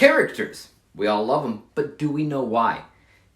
Characters. We all love them, but do we know why?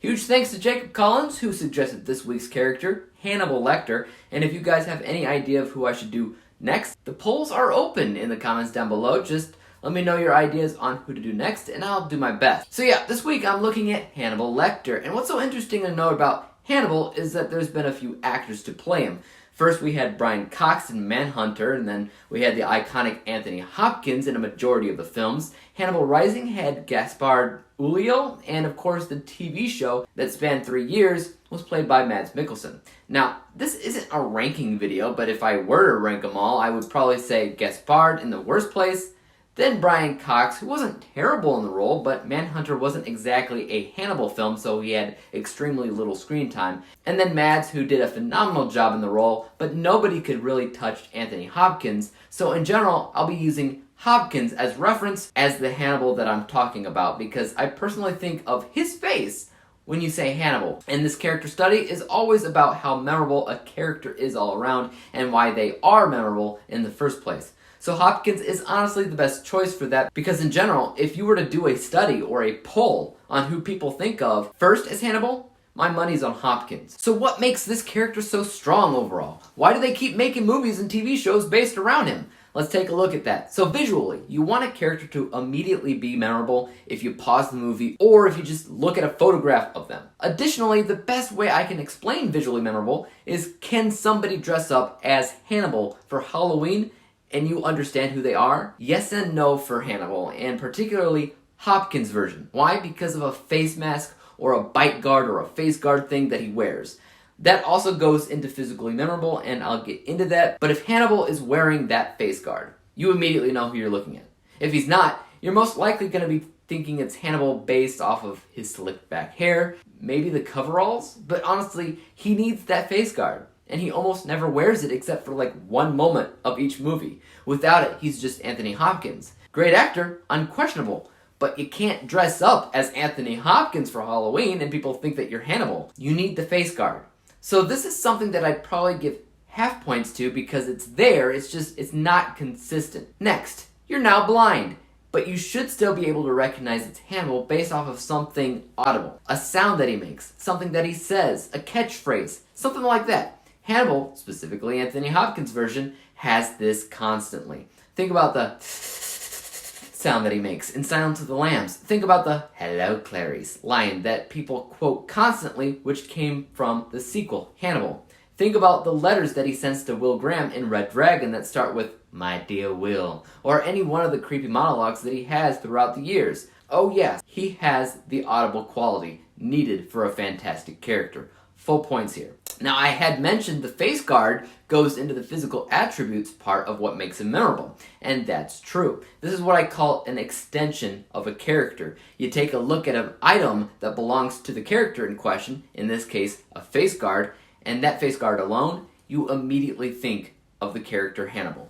Huge thanks to Jacob Collins, who suggested this week's character, Hannibal Lecter, and if you guys have any idea of who I should do next, the polls are open in the comments down below. Just let me know your ideas on who to do next, and I'll do my best. So yeah, this week I'm looking at Hannibal Lecter, and what's so interesting to know about Hannibal is that there's been a few actors to play him. First we had Brian Cox in Manhunter, and then we had the iconic Anthony Hopkins in a majority of the films. Hannibal Rising had Gaspard Ulliel, and of course the TV show that spanned 3 years was played by Mads Mikkelsen. Now, this isn't a ranking video, but if I were to rank them all, I would probably say Gaspard in the worst place, then Brian Cox, who wasn't terrible in the role, but Manhunter wasn't exactly a Hannibal film, so he had extremely little screen time. And then Mads, who did a phenomenal job in the role, but nobody could really touch Anthony Hopkins. So in general, I'll be using Hopkins as reference as the Hannibal that I'm talking about, because I personally think of his face when you say Hannibal. And this character study is always about how memorable a character is all around and why they are memorable in the first place. So Hopkins is honestly the best choice for that, because in general, if you were to do a study or a poll on who people think of first as Hannibal, my money's on Hopkins. So what makes this character so strong overall? Why do they keep making movies and TV shows based around him? Let's take a look at that. So visually, you want a character to immediately be memorable if you pause the movie or if you just look at a photograph of them. Additionally, the best way I can explain visually memorable is, can somebody dress up as Hannibal for Halloween and you understand who they are? Yes and no for Hannibal, and particularly Hopkins' version. Why? Because of a face mask or a bite guard or a face guard thing that he wears. That also goes into physically memorable, and I'll get into that. But if Hannibal is wearing that face guard, you immediately know who you're looking at. If he's not, you're most likely going to be thinking it's Hannibal based off of his slicked back hair, maybe the coveralls, but honestly, he needs that face guard. And he almost never wears it except for like one moment of each movie. Without it, he's just Anthony Hopkins. Great actor, unquestionable. But you can't dress up as Anthony Hopkins for Halloween and people think that you're Hannibal. You need the face guard. So this is something that I'd probably give half points to because it's there, it's not consistent. Next, you're now blind, but you should still be able to recognize it's Hannibal based off of something audible. A sound that he makes, something that he says, a catchphrase, something like that. Hannibal, specifically Anthony Hopkins' version, has this constantly. Think about the sound that he makes in Silence of the Lambs. Think about the "Hello, Clarice" line that people quote constantly, which came from the sequel, Hannibal. Think about the letters that he sends to Will Graham in Red Dragon that start with "My dear Will," or any one of the creepy monologues that he has throughout the years. Oh yes, he has the audible quality needed for a fantastic character. Full points here. Now, I had mentioned the face guard goes into the physical attributes part of what makes him memorable, and that's true. This is what I call an extension of a character. You take a look at an item that belongs to the character in question, in this case, a face guard, and that face guard alone, you immediately think of the character Hannibal.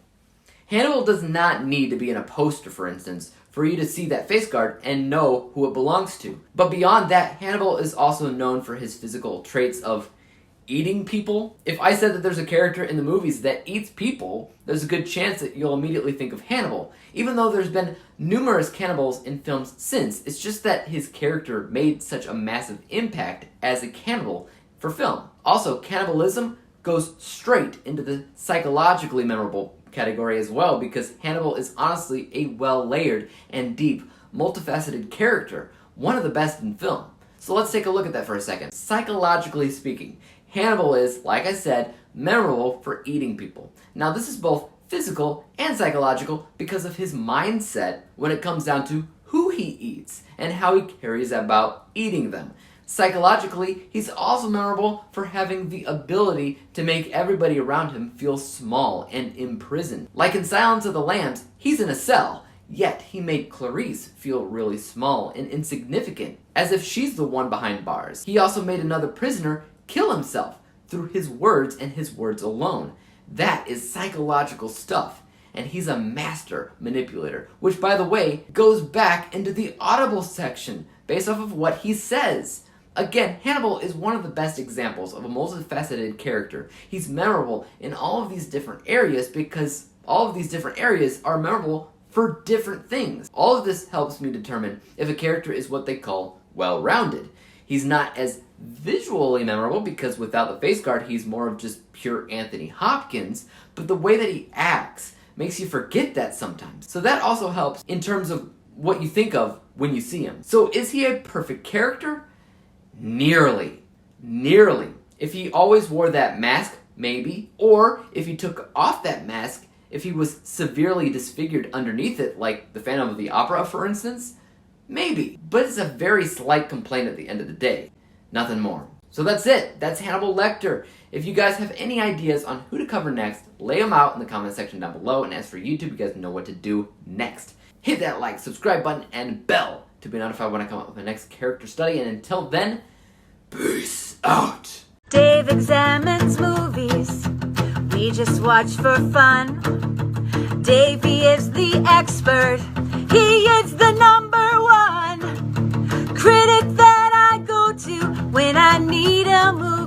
Hannibal does not need to be in a poster, for instance, for you to see that face guard and know who it belongs to. But beyond that, Hannibal is also known for his physical traits of eating people. If I said that there's a character in the movies that eats people, there's a good chance that you'll immediately think of Hannibal. Even though there's been numerous cannibals in films since, it's just that his character made such a massive impact as a cannibal for film. Also, cannibalism goes straight into the psychologically memorable category as well, because Hannibal is honestly a well-layered and deep, multifaceted character, one of the best in film. So let's take a look at that for a second. Psychologically speaking, Hannibal is, like I said, memorable for eating people. Now this is both physical and psychological because of his mindset when it comes down to who he eats and how he carries about eating them. Psychologically, he's also memorable for having the ability to make everybody around him feel small and imprisoned. Like in Silence of the Lambs, he's in a cell, yet he made Clarice feel really small and insignificant, as if she's the one behind bars. He also made another prisoner kill himself through his words and his words alone. That is psychological stuff, and he's a master manipulator, which, by the way, goes back into the audible section based off of what he says. Again, Hannibal is one of the best examples of a multifaceted character. He's memorable in all of these different areas because all of these different areas are memorable for different things. All of this helps me determine if a character is what they call well-rounded. He's not as visually memorable because without the face guard, he's more of just pure Anthony Hopkins, but the way that he acts makes you forget that sometimes. So that also helps in terms of what you think of when you see him. So is he a perfect character? Nearly. Nearly. If he always wore that mask, maybe. Or if he took off that mask, if he was severely disfigured underneath it, like the Phantom of the Opera, for instance, maybe. But it's a very slight complaint at the end of the day. Nothing more. So that's it. That's Hannibal Lecter. If you guys have any ideas on who to cover next, lay them out in the comment section down below. And as for YouTube, you guys know what to do next. Hit that like, subscribe button, and bell to be notified when I come up with my next character study. And until then, peace out. Dave examines movies we just watch for fun. Davey is the expert. He is the #1 critic that I go to when I need a movie.